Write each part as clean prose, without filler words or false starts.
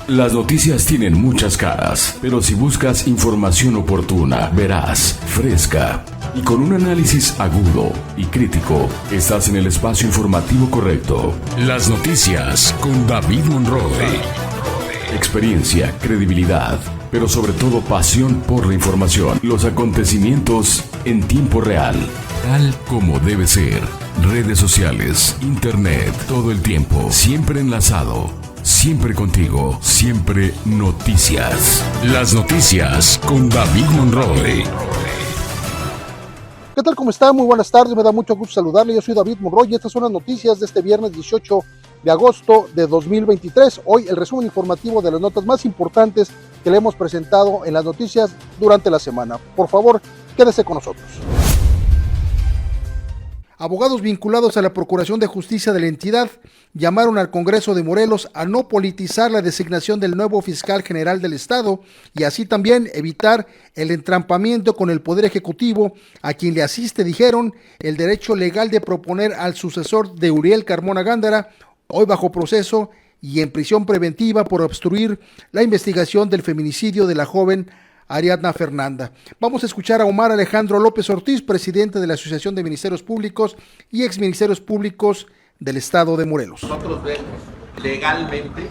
Las noticias tienen muchas caras, pero si buscas información oportuna, veraz, fresca y con un análisis agudo y crítico, estás en el espacio informativo correcto. Las noticias con David Monroe. Experiencia, credibilidad, pero sobre todo pasión por la información. Los acontecimientos en tiempo real, tal como debe ser. Redes sociales, internet, todo el tiempo, siempre enlazado. Siempre contigo, siempre noticias. Las noticias con David Monroe. ¿Qué tal? ¿Cómo está? Muy buenas tardes, me da mucho gusto saludarle. Yo soy David Monroe y estas son las noticias de este viernes 18 de agosto de 2023. Hoy el resumen informativo de las notas más importantes que le hemos presentado en las noticias durante la semana. Por favor, quédese con nosotros. Abogados vinculados a la Procuración de Justicia de la entidad llamaron al Congreso de Morelos a no politizar la designación del nuevo fiscal general del Estado y así también evitar el entrampamiento con el Poder Ejecutivo, a quien le asiste, dijeron, el derecho legal de proponer al sucesor de Uriel Carmona Gándara, hoy bajo proceso y en prisión preventiva por obstruir la investigación del feminicidio de la joven Ariadna Fernanda. Vamos a escuchar a Omar Alejandro López Ortiz, presidente de la Asociación de Ministerios Públicos y exministerios públicos del Estado de Morelos. Nosotros vemos legalmente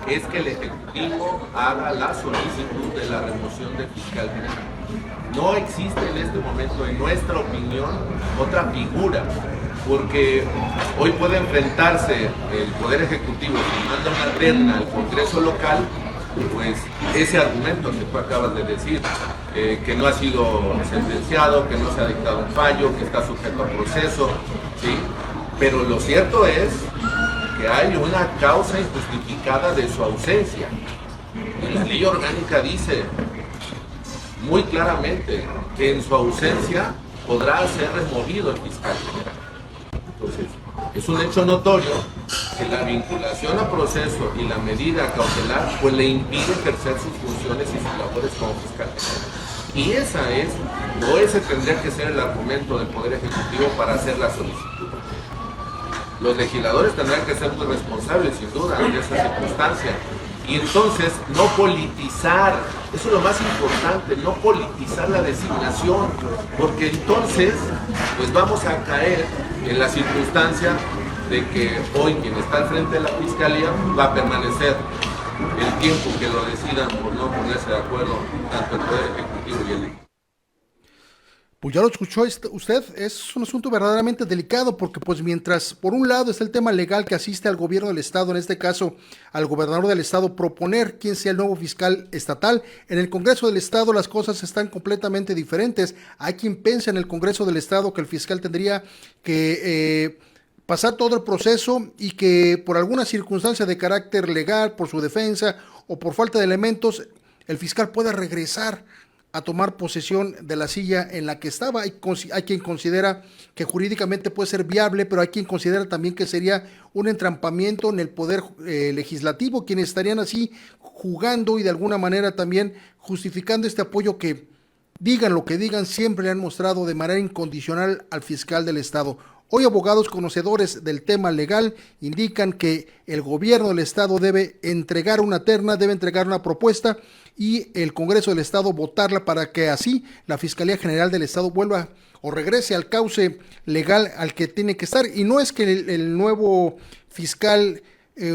es que el Ejecutivo haga la solicitud de la remoción del fiscal general. No existe en este momento, en nuestra opinión, otra figura, porque hoy puede enfrentarse el Poder Ejecutivo si manda una terna al Congreso local, pues ese argumento que tú acabas de decir, que no ha sido sentenciado, que no se ha dictado un fallo, que está sujeto a proceso, ¿sí? Pero lo cierto es que hay una causa injustificada de su ausencia. Y la ley orgánica dice muy claramente que en su ausencia podrá ser removido el fiscal general. Entonces, es un hecho notorio que la vinculación a proceso y la medida cautelar pues le impide ejercer sus funciones y sus labores como fiscal general. Y ese tendría que ser el argumento del Poder Ejecutivo para hacer la solicitud. Los legisladores tendrán que ser muy responsables, sin duda, de esa circunstancia. Y entonces, no politizar, eso es lo más importante, no politizar la designación, porque entonces, pues vamos a caer en la circunstancia de que hoy quien está al frente de la Fiscalía va a permanecer el tiempo que lo decidan por no ponerse de acuerdo tanto el Poder Ejecutivo y el Legislativo. Pues ya lo escuchó usted, es un asunto verdaderamente delicado porque pues mientras por un lado está el tema legal que asiste al gobierno del estado, en este caso al gobernador del estado, proponer quién sea el nuevo fiscal estatal, en el Congreso del estado las cosas están completamente diferentes. Hay quien piensa en el Congreso del estado que el fiscal tendría que pasar todo el proceso y que por alguna circunstancia de carácter legal, por su defensa o por falta de elementos, el fiscal pueda regresar a tomar posesión de la silla en la que estaba. Hay quien considera que jurídicamente puede ser viable, pero hay quien considera también que sería un entrampamiento en el poder legislativo, quienes estarían así jugando y de alguna manera también justificando este apoyo que, digan lo que digan, siempre le han mostrado de manera incondicional al fiscal del estado. Hoy abogados conocedores del tema legal indican que el gobierno del estado debe entregar una terna, debe entregar una propuesta y el Congreso del estado votarla para que así la Fiscalía General del Estado vuelva o regrese al cauce legal al que tiene que estar. Y no es que el nuevo fiscal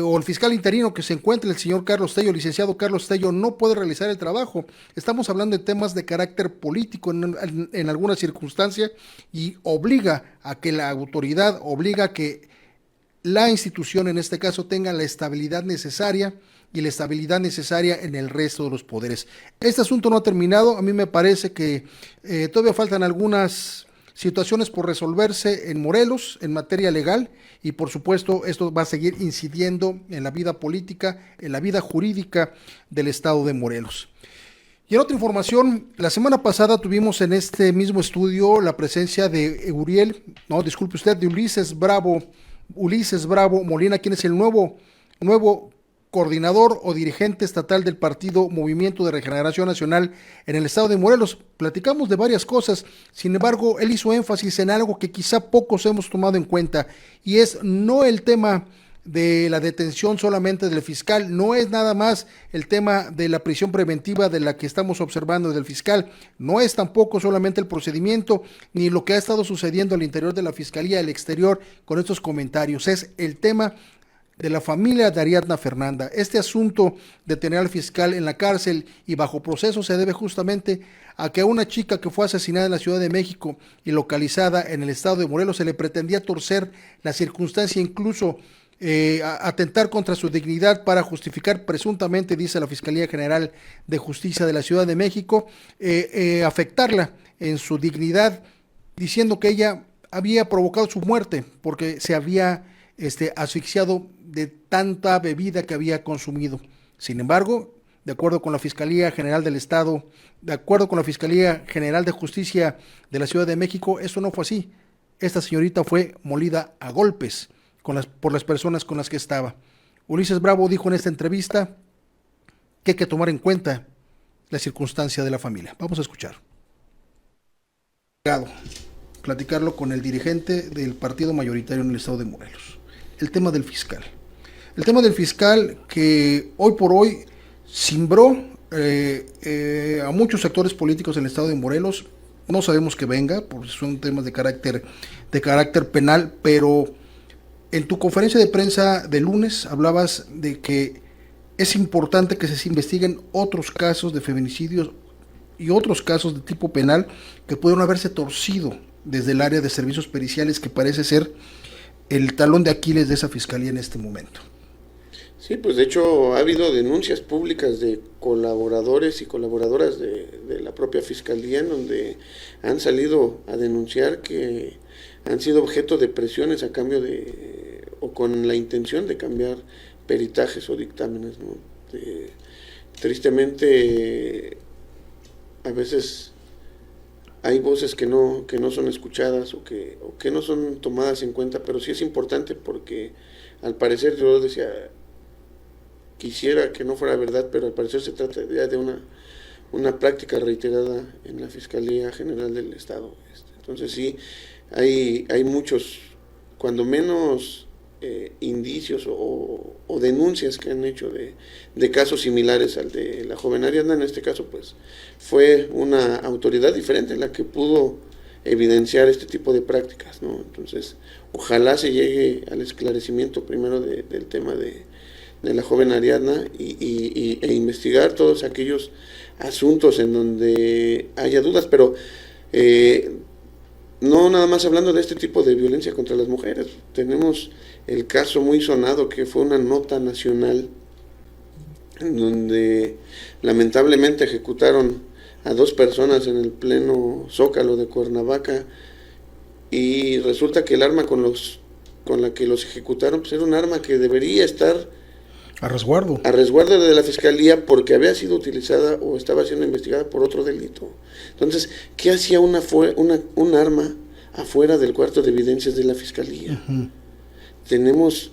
o el fiscal interino que se encuentre, el señor Carlos Tello, licenciado Carlos Tello, no puede realizar el trabajo. Estamos hablando de temas de carácter político en alguna circunstancia y obliga a que la autoridad, obliga a que la institución en este caso tenga la estabilidad necesaria y la estabilidad necesaria en el resto de los poderes. Este asunto no ha terminado, a mí me parece que todavía faltan algunas situaciones por resolverse en Morelos en materia legal y por supuesto esto va a seguir incidiendo en la vida política, en la vida jurídica del estado de Morelos. Y en otra información, la semana pasada tuvimos en este mismo estudio la presencia de de Ulises Bravo Molina, quien es el nuevo coordinador o dirigente estatal del partido Movimiento de Regeneración Nacional en el estado de Morelos. Platicamos de varias cosas, sin embargo, él hizo énfasis en algo que quizá pocos hemos tomado en cuenta, y es no el tema de la detención solamente del fiscal, no es nada más el tema de la prisión preventiva de la que estamos observando del fiscal, no es tampoco solamente el procedimiento ni lo que ha estado sucediendo al interior de la fiscalía, al exterior con estos comentarios, es el tema de la familia de Ariadna Fernanda. Este asunto de tener al fiscal en la cárcel y bajo proceso se debe justamente a que a una chica que fue asesinada en la Ciudad de México y localizada en el estado de Morelos se le pretendía torcer la circunstancia, incluso atentar contra su dignidad para justificar presuntamente, dice la Fiscalía General de Justicia de la Ciudad de México, afectarla en su dignidad, diciendo que ella había provocado su muerte porque se había asfixiado de tanta bebida que había consumido. Sin embargo, de acuerdo con la Fiscalía General del Estado, de acuerdo con la Fiscalía General de Justicia de la Ciudad de México, eso no fue así. Esta señorita fue molida a golpes por las personas con las que estaba. Ulises Bravo dijo en esta entrevista que hay que tomar en cuenta la circunstancia de la familia. Vamos a escuchar. Platicarlo con el dirigente del partido mayoritario en el estado de Morelos. El tema del fiscal. El tema del fiscal que hoy por hoy cimbró a muchos sectores políticos en el estado de Morelos. No sabemos que venga, porque son temas de carácter penal, pero en tu conferencia de prensa de lunes hablabas de que es importante que se investiguen otros casos de feminicidios y otros casos de tipo penal que pudieron haberse torcido desde el área de servicios periciales, que parece ser el talón de Aquiles de esa fiscalía en este momento. Sí, pues de hecho ha habido denuncias públicas de colaboradores y colaboradoras de la propia fiscalía en donde han salido a denunciar que han sido objeto de presiones a cambio o con la intención de cambiar peritajes o dictámenes, ¿no? Tristemente, a veces hay voces que no son escuchadas o que no son tomadas en cuenta, pero sí es importante porque al parecer, yo decía, quisiera que no fuera verdad, pero al parecer se trata ya de una práctica reiterada en la Fiscalía General del Estado. Entonces sí, hay muchos, cuando menos indicios o denuncias que han hecho de casos similares al de la joven Ariadna. En este caso pues fue una autoridad diferente la que pudo evidenciar este tipo de prácticas, ¿no? Entonces ojalá se llegue al esclarecimiento primero del tema de la joven Ariadna e investigar todos aquellos asuntos en donde haya dudas, pero no nada más hablando de este tipo de violencia contra las mujeres. Tenemos el caso muy sonado que fue una nota nacional en donde lamentablemente ejecutaron a 2 personas en el pleno Zócalo de Cuernavaca, y resulta que el arma con la que los ejecutaron pues era un arma que debería estar a resguardo de la fiscalía porque había sido utilizada o estaba siendo investigada por otro delito. Entonces, ¿qué hacía un arma afuera del cuarto de evidencias de la fiscalía? Uh-huh. Tenemos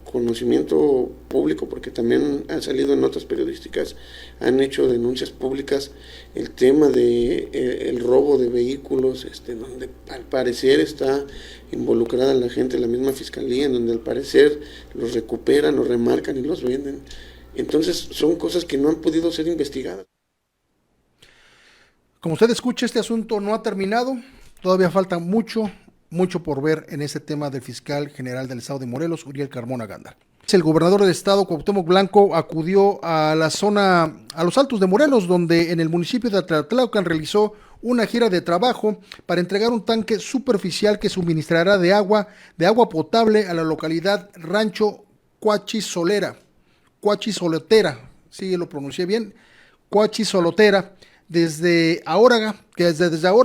conocimiento público, porque también han salido en notas periodísticas, han hecho denuncias públicas, el tema de el robo de vehículos, donde al parecer está involucrada la gente de la misma fiscalía, en donde al parecer los recuperan, los remarcan y los venden. Entonces son cosas que no han podido ser investigadas. Como usted escucha, este asunto no ha terminado, todavía falta mucho por ver en este tema del fiscal general del estado de Morelos, Uriel Carmona Gándara. El gobernador del estado, Cuauhtémoc Blanco, acudió a la zona, a los Altos de Morelos, donde en el municipio de Atlatlaucan realizó una gira de trabajo para entregar un tanque superficial que suministrará de agua potable a la localidad Rancho Cuachisolotera, sí lo pronuncié bien, Cuachisolotera, desde ahora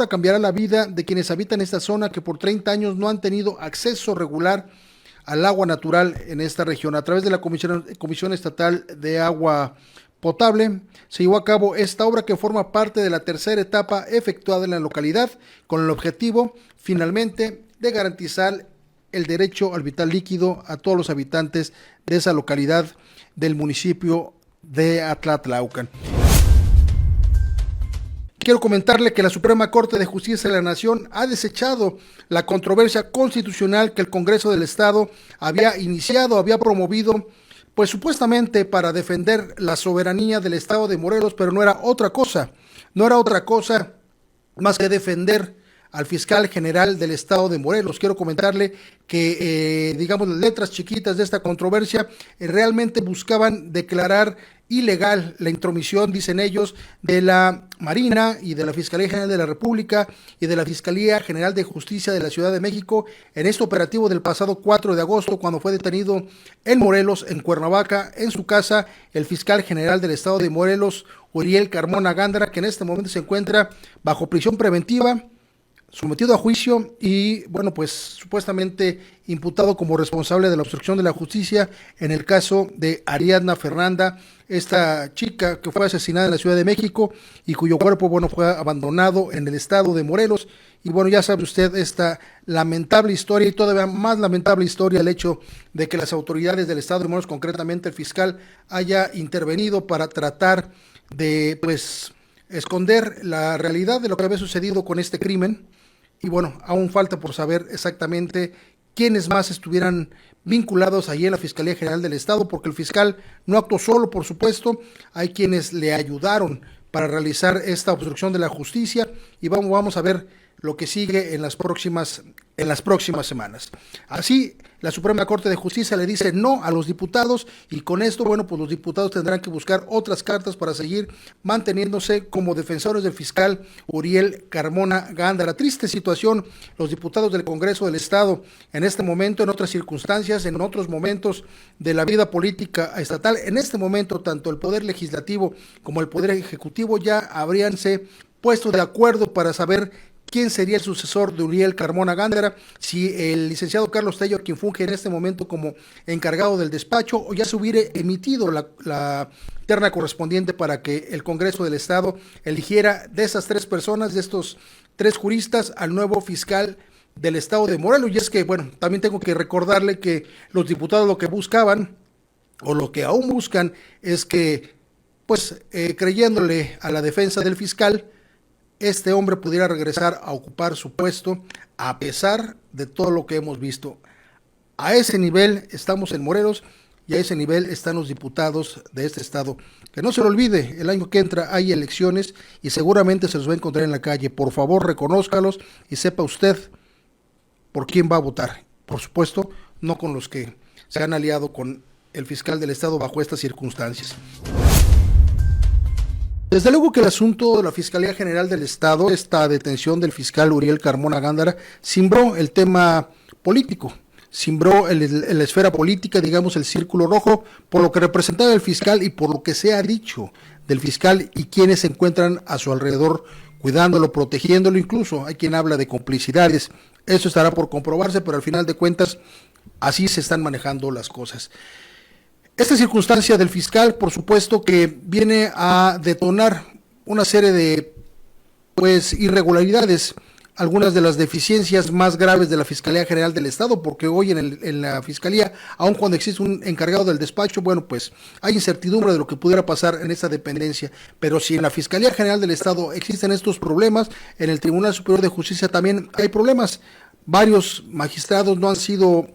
cambiará la vida de quienes habitan esta zona que por 30 años no han tenido acceso regular al agua natural en esta región. A través de la Comisión Estatal de Agua Potable se llevó a cabo esta obra que forma parte de la tercera etapa efectuada en la localidad, con el objetivo finalmente de garantizar el derecho al vital líquido a todos los habitantes de esa localidad del municipio de Atlatlaucan. quiero comentarle que la Suprema Corte de Justicia de la Nación ha desechado la controversia constitucional que el Congreso del Estado había promovido, pues supuestamente para defender la soberanía del Estado de Morelos, pero no era otra cosa más que defender al fiscal general del Estado de Morelos. Quiero comentarle que, digamos, las letras chiquitas de esta controversia realmente buscaban declarar ilegal la intromisión, dicen ellos, de la Marina y de la Fiscalía General de la República y de la Fiscalía General de Justicia de la Ciudad de México en este operativo del pasado 4 de agosto, cuando fue detenido en Morelos, en Cuernavaca, en su casa, el fiscal general del Estado de Morelos, Uriel Carmona Gándara, que en este momento se encuentra bajo prisión preventiva, sometido a juicio y, bueno, pues supuestamente imputado como responsable de la obstrucción de la justicia en el caso de Ariadna Fernanda, esta chica que fue asesinada en la Ciudad de México y cuyo cuerpo, bueno, fue abandonado en el estado de Morelos. Y bueno, ya sabe usted esta lamentable historia y todavía más lamentable historia, el hecho de que las autoridades del estado de Morelos, concretamente el fiscal, haya intervenido para tratar de, pues, esconder la realidad de lo que había sucedido con este crimen. Y bueno, aún falta por saber exactamente quiénes más estuvieran vinculados allí en la Fiscalía General del Estado, porque el fiscal no actuó solo, por supuesto, hay quienes le ayudaron para realizar esta obstrucción de la justicia y vamos a ver lo que sigue en las próximas semanas. Así, la Suprema Corte de Justicia le dice no a los diputados y con esto, bueno, pues los diputados tendrán que buscar otras cartas para seguir manteniéndose como defensores del fiscal Uriel Carmona Gándara. Triste situación, los diputados del Congreso del Estado en este momento, en otras circunstancias, en otros momentos de la vida política estatal. En este momento, tanto el Poder Legislativo como el Poder Ejecutivo ya habríanse puesto de acuerdo para saber quién sería el sucesor de Uriel Carmona Gándara, si el licenciado Carlos Tello, quien funge en este momento como encargado del despacho, o ya se hubiera emitido la terna correspondiente para que el Congreso del Estado eligiera de esas tres personas, de estos tres juristas, al nuevo fiscal del Estado de Morelos. Y es que, bueno, también tengo que recordarle que los diputados lo que buscaban, o lo que aún buscan, es que, pues, creyéndole a la defensa del fiscal, este hombre pudiera regresar a ocupar su puesto a pesar de todo lo que hemos visto. A ese nivel estamos en Morelos y a ese nivel están los diputados de este estado. Que no se lo olvide, el año que entra hay elecciones y seguramente se los va a encontrar en la calle. Por favor, reconózcalos y sepa usted por quién va a votar. Por supuesto, no con los que se han aliado con el fiscal del estado bajo estas circunstancias. Desde luego que el asunto de la Fiscalía General del Estado, esta detención del fiscal Uriel Carmona Gándara, cimbró el tema político, cimbró la esfera política, digamos el círculo rojo, por lo que representaba el fiscal y por lo que se ha dicho del fiscal y quienes se encuentran a su alrededor cuidándolo, protegiéndolo, incluso hay quien habla de complicidades. Eso estará por comprobarse, pero al final de cuentas así se están manejando las cosas. Esta circunstancia del fiscal, por supuesto, que viene a detonar una serie de, pues, irregularidades, algunas de las deficiencias más graves de la Fiscalía General del Estado, porque hoy en la Fiscalía, aun cuando existe un encargado del despacho, bueno, pues hay incertidumbre de lo que pudiera pasar en esa dependencia, pero si en la Fiscalía General del Estado existen estos problemas, en el Tribunal Superior de Justicia también hay problemas. Varios magistrados no han sido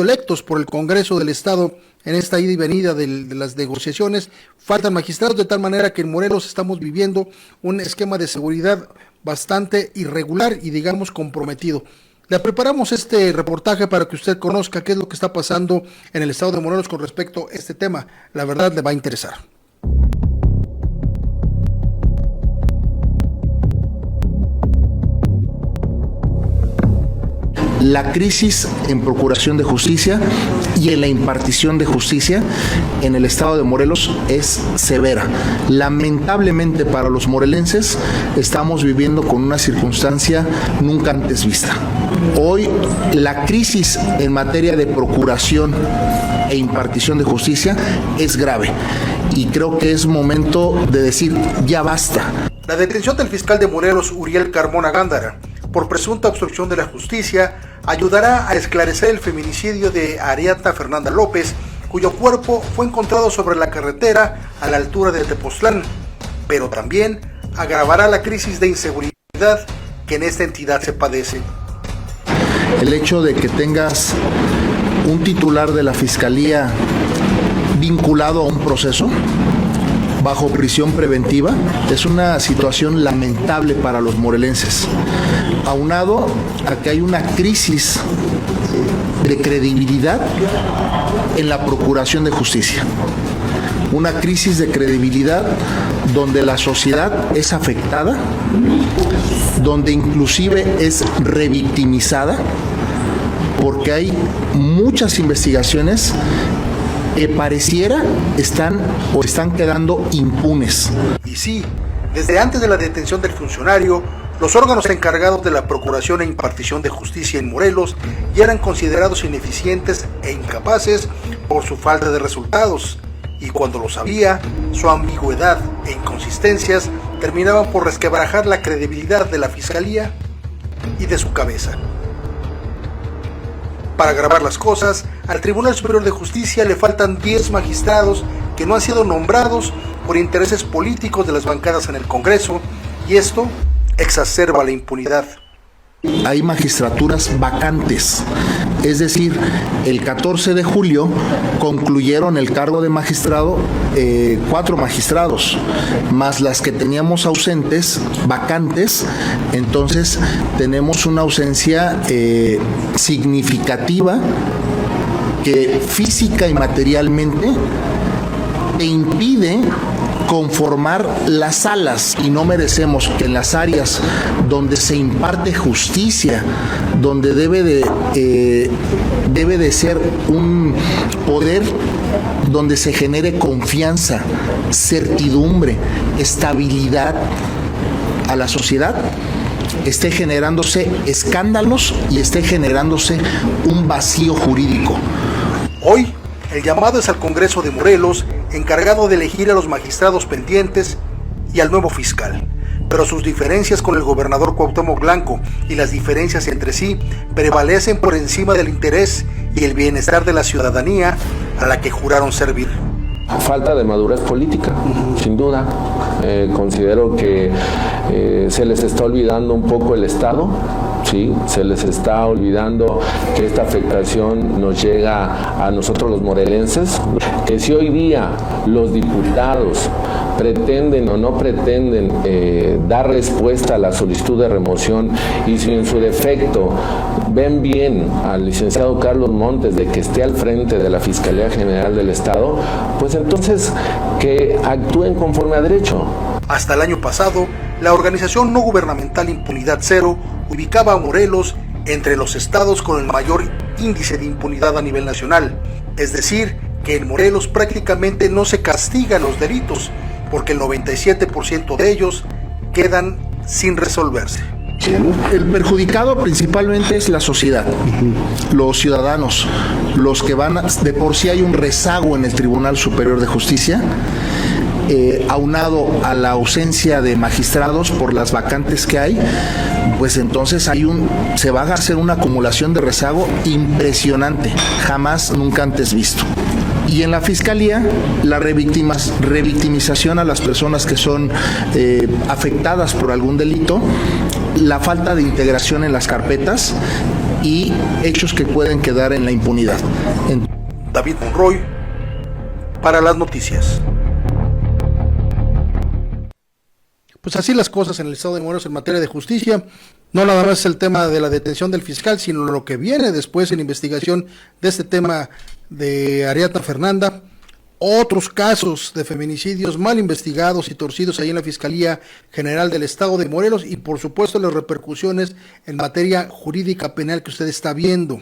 electos por el Congreso del Estado en esta ida y venida de las negociaciones. Faltan magistrados, de tal manera que en Morelos estamos viviendo un esquema de seguridad bastante irregular y, digamos, comprometido. Le preparamos este reportaje para que usted conozca qué es lo que está pasando en el estado de Morelos con respecto a este tema. La verdad le va a interesar. La crisis en procuración de justicia y en la impartición de justicia en el estado de Morelos es severa. Lamentablemente para los morelenses estamos viviendo con una circunstancia nunca antes vista. Hoy la crisis en materia de procuración e impartición de justicia es grave y creo que es momento de decir ya basta. La detención del fiscal de Morelos, Uriel Carmona Gándara, por presunta obstrucción de la justicia, ayudará a esclarecer el feminicidio de Ariadna Fernanda López, cuyo cuerpo fue encontrado sobre la carretera a la altura de Tepoztlán, pero también agravará la crisis de inseguridad que en esta entidad se padece. El hecho de que tengas un titular de la Fiscalía vinculado a un proceso bajo prisión preventiva es una situación lamentable para los morelenses, aunado a que hay una crisis de credibilidad en la Procuración de Justicia, una crisis de credibilidad donde la sociedad es afectada, donde inclusive es revictimizada, porque hay muchas investigaciones que pareciera están quedando impunes. Y sí, desde antes de la detención del funcionario, los órganos encargados de la procuración e impartición de justicia en Morelos ya eran considerados ineficientes e incapaces por su falta de resultados. Y cuando lo sabía, su ambigüedad e inconsistencias terminaban por resquebrajar la credibilidad de la Fiscalía y de su cabeza. Para agravar las cosas, al Tribunal Superior de Justicia le faltan 10 magistrados que no han sido nombrados por intereses políticos de las bancadas en el Congreso, y esto exacerba la impunidad. Hay magistraturas vacantes, es decir, el 14 de julio concluyeron el cargo de magistrado 4 magistrados, más las que teníamos ausentes, vacantes, entonces tenemos una ausencia significativa que física y materialmente te impide conformar las salas, y no merecemos que en las áreas donde se imparte justicia, donde debe de ser un poder donde se genere confianza, certidumbre, estabilidad a la sociedad, esté generándose escándalos y esté generándose un vacío jurídico. Hoy, el llamado es al Congreso de Morelos, encargado de elegir a los magistrados pendientes y al nuevo fiscal. Pero sus diferencias con el gobernador Cuauhtémoc Blanco y las diferencias entre sí prevalecen por encima del interés y el bienestar de la ciudadanía a la que juraron servir. Falta de madurez política, sin duda. Considero que se les está olvidando un poco el Estado. Sí, se les está olvidando que esta afectación nos llega a nosotros los morelenses, que si hoy día los diputados pretenden o no pretenden dar respuesta a la solicitud de remoción, y si en su defecto ven bien al licenciado Carlos Montes de que esté al frente de la Fiscalía General del Estado, pues entonces que actúen conforme a derecho. Hasta el año pasado, la organización no gubernamental Impunidad Cero ubicaba a Morelos entre los estados con el mayor índice de impunidad a nivel nacional. Es decir, que en Morelos prácticamente no se castigan los delitos, porque el 97% de ellos quedan sin resolverse. El perjudicado principalmente es la sociedad, los ciudadanos, los que van, de por sí hay un rezago en el Tribunal Superior de Justicia, aunado a la ausencia de magistrados por las vacantes que hay, pues entonces se va a hacer una acumulación de rezago impresionante, jamás, nunca antes visto. Y en la Fiscalía, la revictimización a las personas que son afectadas por algún delito, la falta de integración en las carpetas y hechos que pueden quedar en la impunidad. David Monroy, para las noticias. Pues así las cosas en el estado de Morelos en materia de justicia. No nada más el tema de la detención del fiscal, sino lo que viene después en investigación de este tema de Ariadna Fernanda. Otros casos de feminicidios mal investigados y torcidos ahí en la Fiscalía General del Estado de Morelos, y por supuesto las repercusiones en materia jurídica penal que usted está viendo.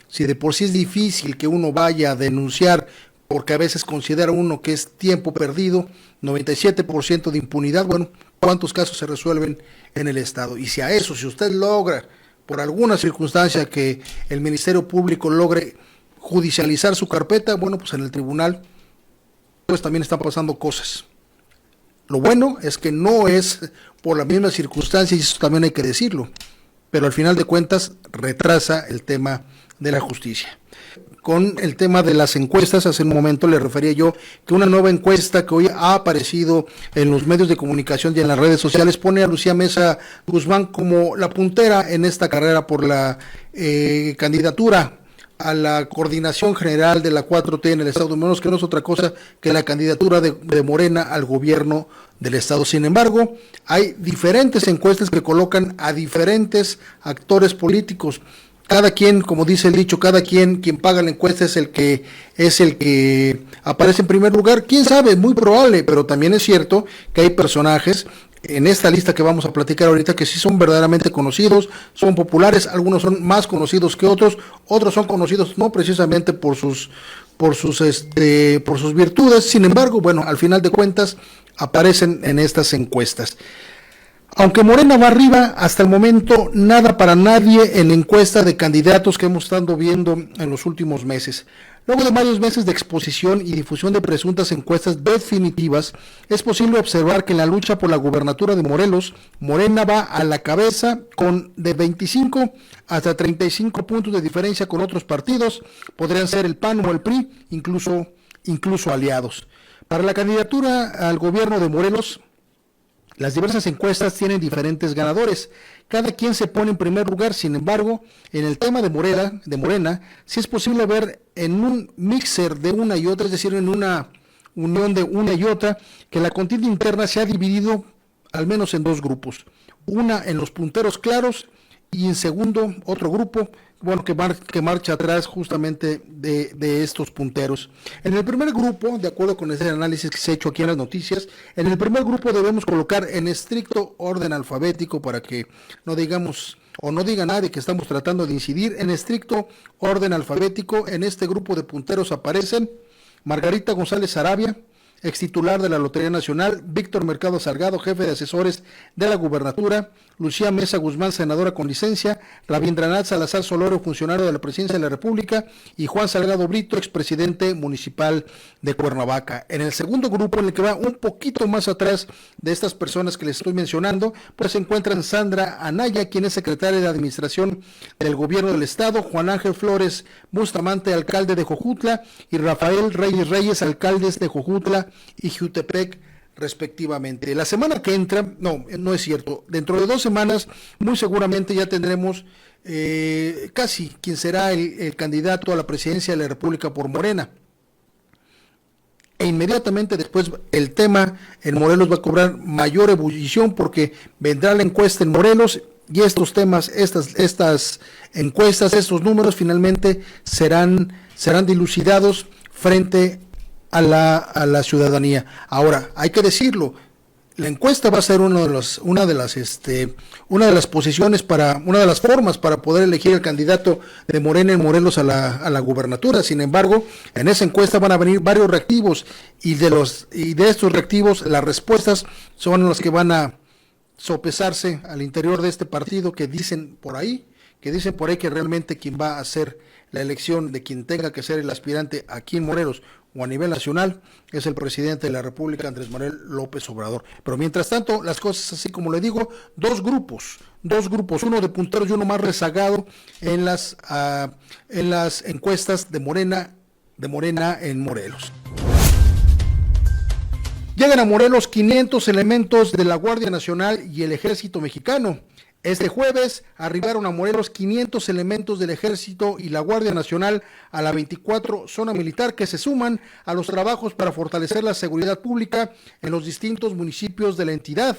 Si de por sí es difícil que uno vaya a denunciar, porque a veces considera uno que es tiempo perdido, 97% de impunidad, bueno, ¿cuántos casos se resuelven en el Estado? Y si a eso, si usted logra, por alguna circunstancia, que el Ministerio Público logre judicializar su carpeta, bueno, pues en el tribunal pues también están pasando cosas. Lo bueno es que no es por la misma circunstancia, y eso también hay que decirlo, pero al final de cuentas retrasa el tema de la justicia. con el tema de las encuestas. Hace un momento le refería yo que una nueva encuesta que hoy ha aparecido en los medios de comunicación y en las redes sociales pone a Lucía Mesa Guzmán como la puntera en esta carrera por la candidatura a la coordinación general de la 4T en el Estado de Morelos, que no es otra cosa que la candidatura de Morena al gobierno del Estado. Sin embargo, hay diferentes encuestas que colocan a diferentes actores políticos. Cada quien, como dice el dicho, quien paga la encuesta es el que aparece en primer lugar. Quién sabe, muy probable, pero también es cierto que hay personajes en esta lista que vamos a platicar ahorita que sí son verdaderamente conocidos, son populares, algunos son más conocidos que otros son conocidos no precisamente por sus virtudes. Sin embargo, bueno, al final de cuentas aparecen en estas encuestas. Aunque Morena va arriba, hasta el momento nada para nadie en la encuesta de candidatos que hemos estado viendo en los últimos meses. Luego de varios meses de exposición y difusión de presuntas encuestas definitivas, es posible observar que en la lucha por la gubernatura de Morelos, Morena va a la cabeza con de 25 hasta 35 puntos de diferencia con otros partidos, podrían ser el PAN o el PRI, incluso aliados. Para la candidatura al gobierno de Morelos, las diversas encuestas tienen diferentes ganadores. Cada quien se pone en primer lugar. Sin embargo, en el tema de Morena, sí es posible ver en un mixer de una y otra, es decir, en una unión de una y otra, que la contienda interna se ha dividido al menos en dos grupos. Una en los punteros claros y en segundo otro grupo, bueno, que marcha atrás justamente de estos punteros. En el primer grupo, de acuerdo con ese análisis que se ha hecho aquí en las noticias, en el primer grupo debemos colocar en estricto orden alfabético para que no digamos o no diga nadie que estamos tratando de incidir, en estricto orden alfabético. En este grupo de punteros aparecen Margarita González Sarabia, ex titular de la Lotería Nacional; Víctor Mercado Salgado, jefe de asesores de la gubernatura; Lucía Mesa Guzmán, senadora con licencia; Rabindranath Salazar Soloro, funcionario de la Presidencia de la República; y Juan Salgado Brito, expresidente municipal de Cuernavaca. En el segundo grupo, en el que va un poquito más atrás de estas personas que les estoy mencionando, pues se encuentran Sandra Anaya, quien es secretaria de Administración del Gobierno del Estado; Juan Ángel Flores Bustamante, alcalde de Jojutla; y Rafael Reyes, alcaldes de Jojutla y Jutepec, respectivamente. La semana que entra, no es cierto, dentro de 2 semanas muy seguramente ya tendremos casi quién será el candidato a la presidencia de la República por Morena. E inmediatamente después el tema en Morelos va a cobrar mayor ebullición, porque vendrá la encuesta en Morelos y estos temas, estas encuestas, estos números finalmente serán dilucidados frente a la ciudadanía. Ahora, hay que decirlo, la encuesta va a ser una de las posiciones una de las formas para poder elegir el candidato de Morena en Morelos a la gubernatura. Sin embargo, en esa encuesta van a venir varios reactivos, y de estos reactivos las respuestas son las que van a sopesarse al interior de este partido, que dicen por ahí que realmente quien va a hacer la elección de quien tenga que ser el aspirante aquí en Morelos o a nivel nacional es el presidente de la República, Andrés Manuel López Obrador. Pero mientras tanto, las cosas, así como le digo, dos grupos, uno de punteros y uno más rezagado en las encuestas de Morena en Morelos. Llegan a Morelos 500 elementos de la Guardia Nacional y el Ejército Mexicano. Este jueves arribaron a Morelos 500 elementos del Ejército y la Guardia Nacional a la 24 zona militar, que se suman a los trabajos para fortalecer la seguridad pública en los distintos municipios de la entidad.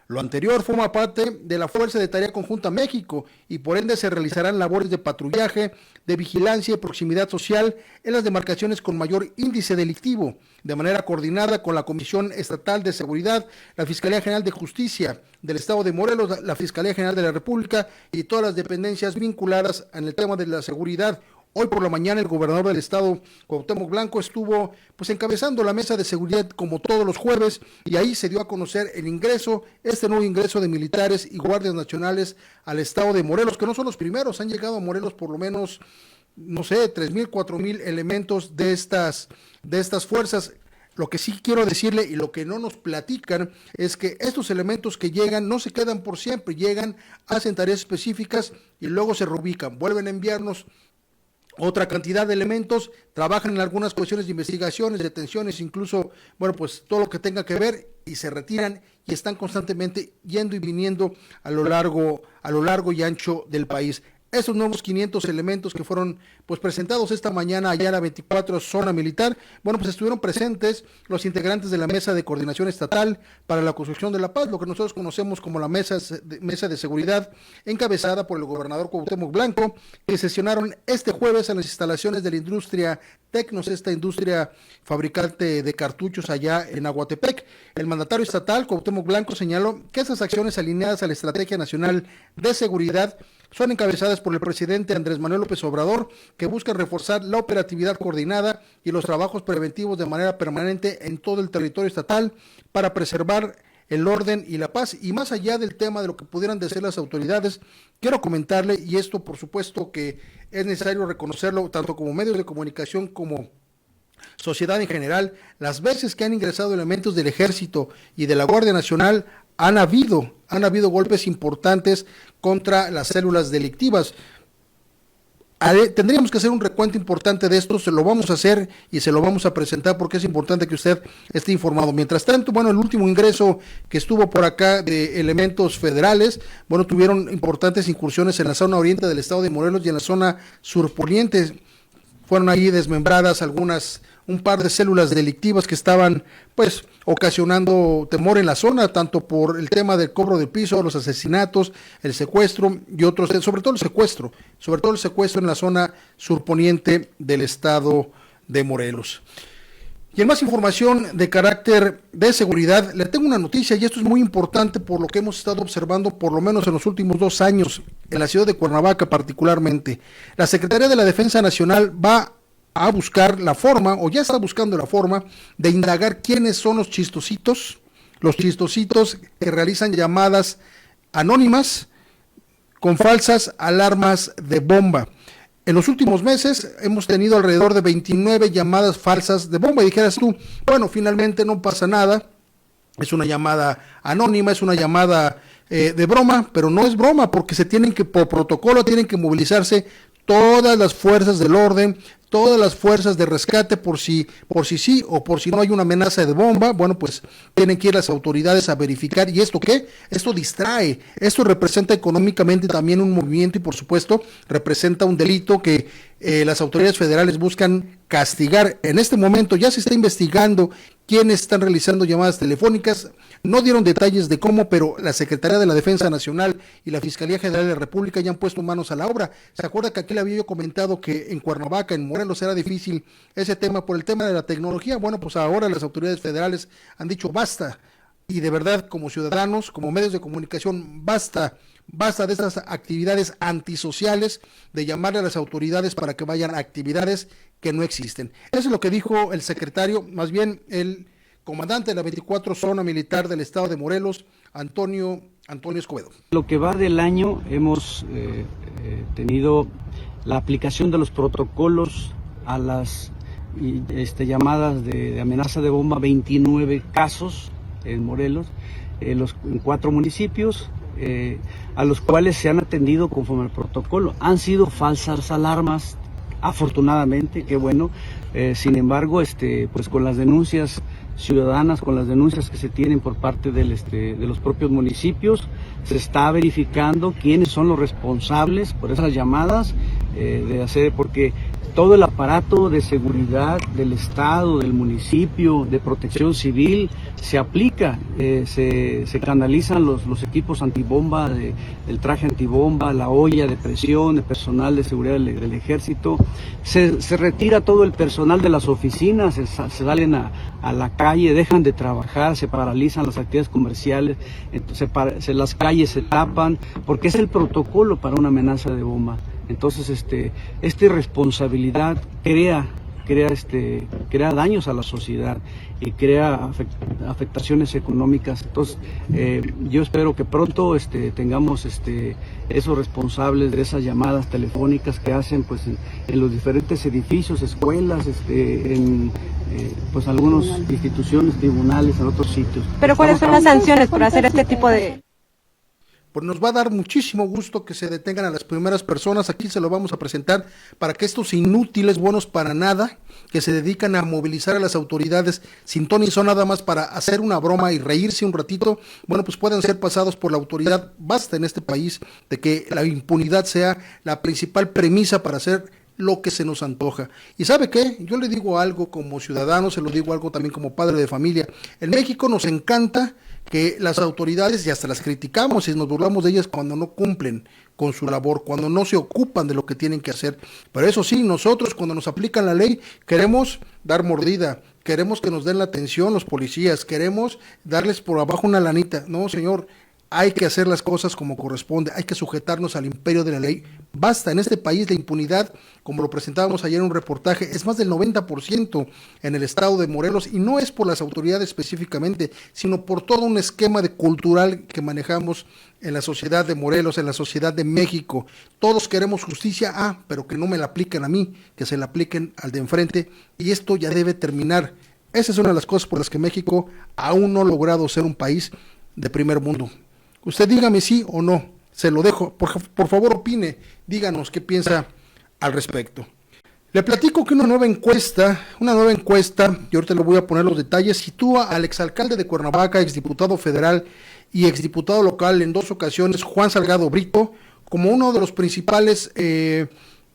Lo anterior forma parte de la Fuerza de Tarea Conjunta México, y por ende se realizarán labores de patrullaje, de vigilancia y proximidad social en las demarcaciones con mayor índice delictivo, de manera coordinada con la Comisión Estatal de Seguridad, la Fiscalía General de Justicia del Estado de Morelos, la Fiscalía General de la República y todas las dependencias vinculadas en el tema de la seguridad. Hoy por la mañana el gobernador del estado, Cuauhtémoc Blanco, estuvo encabezando la mesa de seguridad como todos los jueves, y ahí se dio a conocer este nuevo ingreso de militares y guardias nacionales al estado de Morelos, que no son los primeros. Han llegado a Morelos por lo menos, 3,000, 4,000 elementos de estas fuerzas. Lo que sí quiero decirle, y lo que no nos platican, es que estos elementos que llegan no se quedan por siempre, llegan, hacen tareas específicas y luego se reubican, vuelven a enviarnos otra cantidad de elementos, trabajan en algunas cuestiones de investigaciones, detenciones, incluso, bueno, pues todo lo que tenga que ver, y se retiran y están constantemente yendo y viniendo a lo largo y ancho del país. Esos nuevos 500 elementos que fueron pues presentados esta mañana allá en la 24 Zona Militar, bueno, pues estuvieron presentes los integrantes de la Mesa de Coordinación Estatal para la Construcción de la Paz, lo que nosotros conocemos como la Mesa de Seguridad, encabezada por el gobernador Cuauhtémoc Blanco, que sesionaron este jueves en las instalaciones de la industria Tecnos, esta industria fabricante de cartuchos allá en Aguatepec. El mandatario estatal, Cuauhtémoc Blanco, señaló que esas acciones alineadas a la Estrategia Nacional de Seguridad son encabezadas por el presidente Andrés Manuel López Obrador, que buscan reforzar la operatividad coordinada y los trabajos preventivos de manera permanente en todo el territorio estatal para preservar el orden y la paz. Y más allá del tema de lo que pudieran decir las autoridades, quiero comentarle, y esto por supuesto que es necesario reconocerlo tanto como medios de comunicación como sociedad en general, las veces que han ingresado elementos del Ejército y de la Guardia Nacional han habido golpes importantes contra las células delictivas. Tendríamos que hacer un recuento importante de esto, se lo vamos a hacer y se lo vamos a presentar porque es importante que usted esté informado. Mientras tanto, bueno, el último ingreso que estuvo por acá de elementos federales, bueno, tuvieron importantes incursiones en la zona oriente del estado de Morelos y en la zona surponiente. Fueron ahí desmembradas un par de células delictivas que estaban pues ocasionando temor en la zona, tanto por el tema del cobro del piso, los asesinatos, el secuestro y otros, sobre todo el secuestro en la zona surponiente del estado de Morelos. Y en más información de carácter de seguridad, le tengo una noticia, y esto es muy importante por lo que hemos estado observando por lo menos en los últimos 2 años, en la ciudad de Cuernavaca particularmente. La Secretaría de la Defensa Nacional va a buscar la forma, o ya está buscando la forma, de indagar quiénes son los chistositos que realizan llamadas anónimas con falsas alarmas de bomba. En los últimos meses hemos tenido alrededor de 29 llamadas falsas de bomba, y dijeras tú, bueno, finalmente no pasa nada, es una llamada anónima, es una llamada de broma, pero no es broma, porque por protocolo tienen que movilizarse todas las fuerzas del orden, todas las fuerzas de rescate por si sí o por si no hay una amenaza de bomba. Bueno, pues tienen que ir las autoridades a verificar. ¿Y esto qué? Esto distrae, esto representa económicamente también un movimiento y por supuesto representa un delito que las autoridades federales buscan castigar. En este momento ya se está investigando quiénes están realizando llamadas telefónicas. No dieron detalles de cómo, pero la Secretaría de la Defensa Nacional y la Fiscalía General de la República ya han puesto manos a la obra. ¿Se acuerda que aquí le había yo comentado que en Cuernavaca, en Morelos, era difícil ese tema por el tema de la tecnología? Bueno, pues ahora las autoridades federales han dicho basta, y de verdad como ciudadanos, como medios de comunicación, basta de estas actividades antisociales, de llamarle a las autoridades para que vayan a actividades que no existen. Eso es lo que dijo el secretario, más bien el comandante de la 24 Zona Militar del estado de Morelos, Antonio Escobedo. Lo que va del año hemos tenido la aplicación de los protocolos a las llamadas de amenaza de bomba, 29 casos en Morelos, en 4 municipios, a los cuales se han atendido conforme al protocolo. Han sido falsas alarmas, afortunadamente, qué bueno. Sin embargo, pues con las denuncias ciudadanas, con las denuncias que se tienen por parte de los propios municipios, se está verificando quiénes son los responsables por esas llamadas, porque todo el aparato de seguridad del estado, del municipio, de protección civil, se aplica, se canalizan los equipos antibomba, el traje antibomba, la olla de presión, el personal de seguridad del ejército, se retira todo el personal de las oficinas, se salen a la calle, dejan de trabajar, se paralizan las actividades comerciales, entonces las calles se tapan, porque es el protocolo para una amenaza de bomba. Entonces, esta irresponsabilidad crea daños a la sociedad y crea afectaciones económicas. Entonces, yo espero que pronto tengamos esos responsables de esas llamadas telefónicas que hacen pues en los diferentes edificios, escuelas, en pues algunas instituciones, tribunales, en otros sitios. Pero ¿cuáles son las sanciones por hacer este tipo de...? pues nos va a dar muchísimo gusto que se detengan a las primeras personas. Aquí se lo vamos a presentar para que estos inútiles, buenos para nada, que se dedican a movilizar a las autoridades sin ton ni son, nada más para hacer una broma y reírse un ratito, bueno, pues puedan ser pasados por la autoridad. Basta en este país de que la impunidad sea la principal premisa para hacer lo que se nos antoja. ¿Y sabe qué? Yo le digo algo como ciudadano, se lo digo algo también como padre de familia. En México nos encanta que las autoridades, y hasta las criticamos y nos burlamos de ellas cuando no cumplen con su labor, cuando no se ocupan de lo que tienen que hacer. Pero eso sí, nosotros cuando nos aplican la ley queremos dar mordida, queremos que nos den la atención los policías, queremos darles por abajo una lanita. No, señor, hay que hacer las cosas como corresponde, hay que sujetarnos al imperio de la ley. Basta, en este país la impunidad, como lo presentábamos ayer en un reportaje, es más del 90% en el estado de Morelos, y no es por las autoridades específicamente, sino por todo un esquema cultural que manejamos en la sociedad de Morelos, en la sociedad de México. Todos queremos justicia, pero que no me la apliquen a mí, que se la apliquen al de enfrente, y esto ya debe terminar. Esa es una de las cosas por las que México aún no ha logrado ser un país de primer mundo. Usted dígame sí o no, se lo dejo, por favor opine, díganos qué piensa al respecto. Le platico que una nueva encuesta, y ahorita le voy a poner los detalles, sitúa al exalcalde de Cuernavaca, exdiputado federal y exdiputado local en 2 ocasiones, Juan Salgado Brito, como uno de los principales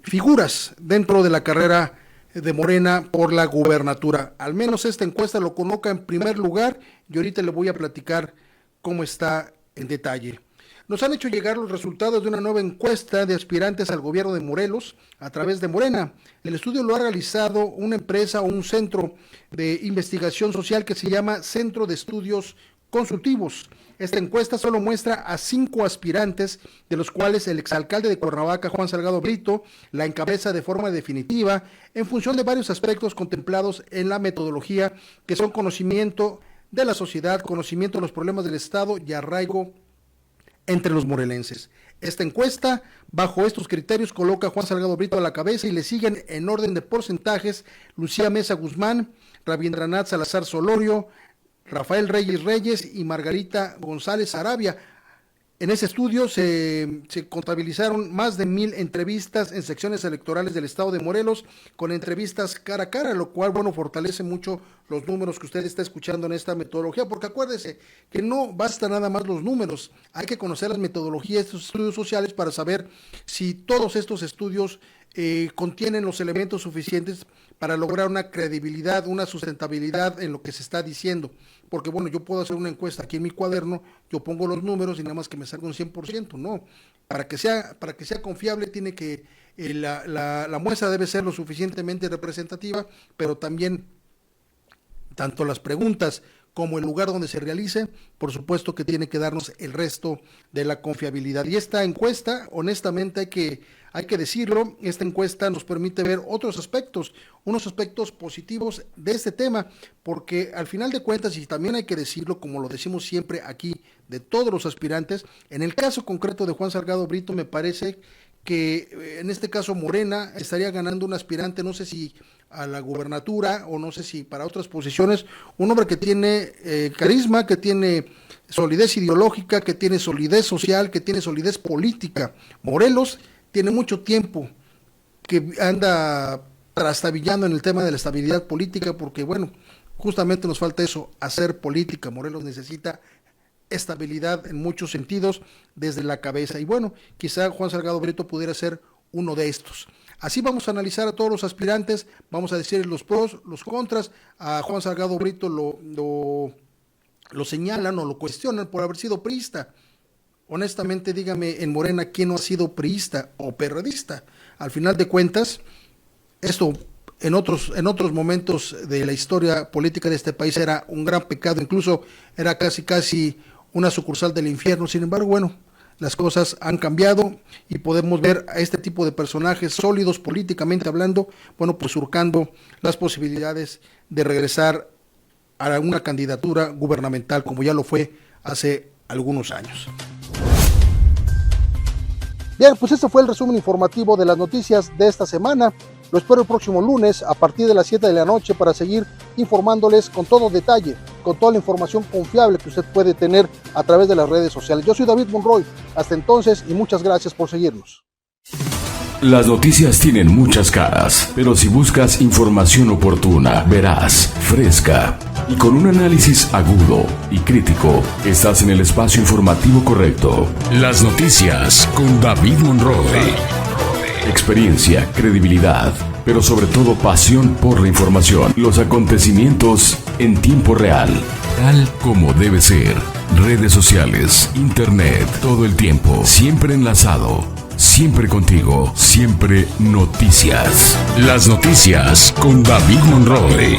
figuras dentro de la carrera de Morena por la gubernatura. Al menos esta encuesta lo coloca en primer lugar, y ahorita le voy a platicar cómo está en detalle. Nos han hecho llegar los resultados de una nueva encuesta de aspirantes al gobierno de Morelos a través de Morena. El estudio lo ha realizado una empresa o un centro de investigación social que se llama Centro de Estudios Consultivos. Esta encuesta solo muestra a 5 aspirantes, de los cuales el exalcalde de Cuernavaca, Juan Salgado Brito, la encabeza de forma definitiva, en función de varios aspectos contemplados en la metodología, que son conocimiento de la sociedad, conocimiento de los problemas del Estado y arraigo entre los morelenses. Esta encuesta, bajo estos criterios, coloca a Juan Salgado Brito a la cabeza y le siguen en orden de porcentajes Lucía Mesa Guzmán, Rabindranath Salazar Solorio, Rafael Reyes y Margarita González Arabia. En ese estudio se contabilizaron más de 1,000 entrevistas en secciones electorales del estado de Morelos, con entrevistas cara a cara, lo cual, bueno, fortalece mucho los números que usted está escuchando en esta metodología, porque acuérdese que no basta nada más los números, hay que conocer las metodologías de estos estudios sociales para saber si todos estos estudios contienen los elementos suficientes para lograr una credibilidad, una sustentabilidad en lo que se está diciendo. Porque bueno, yo puedo hacer una encuesta aquí en mi cuaderno, yo pongo los números y nada más que me salga un 100%, no. Para que sea confiable tiene que, la muestra debe ser lo suficientemente representativa, pero también tanto las preguntas como el lugar donde se realice, por supuesto que tiene que darnos el resto de la confiabilidad. Y esta encuesta, honestamente hay que decirlo, esta encuesta nos permite ver otros aspectos, unos aspectos positivos de este tema, porque al final de cuentas, y también hay que decirlo, como lo decimos siempre aquí, de todos los aspirantes, en el caso concreto de Juan Salgado Brito, me parece que en este caso Morena estaría ganando un aspirante, no sé si a la gubernatura o no sé si para otras posiciones, un hombre que tiene carisma, que tiene solidez ideológica, que tiene solidez social, que tiene solidez política. Morelos tiene mucho tiempo que anda trastabillando en el tema de la estabilidad política, porque bueno, justamente nos falta eso, hacer política. Morelos necesita estabilidad en muchos sentidos desde la cabeza, y bueno, quizá Juan Salgado Brito pudiera ser uno de estos. Así vamos a analizar a todos los aspirantes, vamos a decir los pros, los contras. A Juan Salgado Brito lo señalan o lo cuestionan por haber sido priista. Honestamente, dígame en Morena quién no ha sido priista o perredista. Al final de cuentas, esto en otros momentos de la historia política de este país era un gran pecado, incluso era casi una sucursal del infierno. Sin embargo, bueno, las cosas han cambiado y podemos ver a este tipo de personajes sólidos políticamente hablando, bueno, pues surcando las posibilidades de regresar a una candidatura gubernamental como ya lo fue hace algunos años. Bien, pues este fue el resumen informativo de las noticias de esta semana. Lo espero el próximo lunes a partir de las 7 de la noche para seguir informándoles con todo detalle con toda la información confiable que usted puede tener a través de las redes sociales. Yo soy David Monroy. Hasta entonces y muchas gracias por seguirnos. Las noticias tienen muchas caras, pero si buscas información oportuna, veraz, fresca y con un análisis agudo y crítico, estás en el espacio informativo correcto. Las noticias con David Monroy. Experiencia, credibilidad, pero sobre todo pasión por la información. Los acontecimientos en tiempo real, tal como debe ser. Redes sociales, internet, todo el tiempo, siempre enlazado. Siempre contigo, siempre noticias. Las noticias con David Monroy.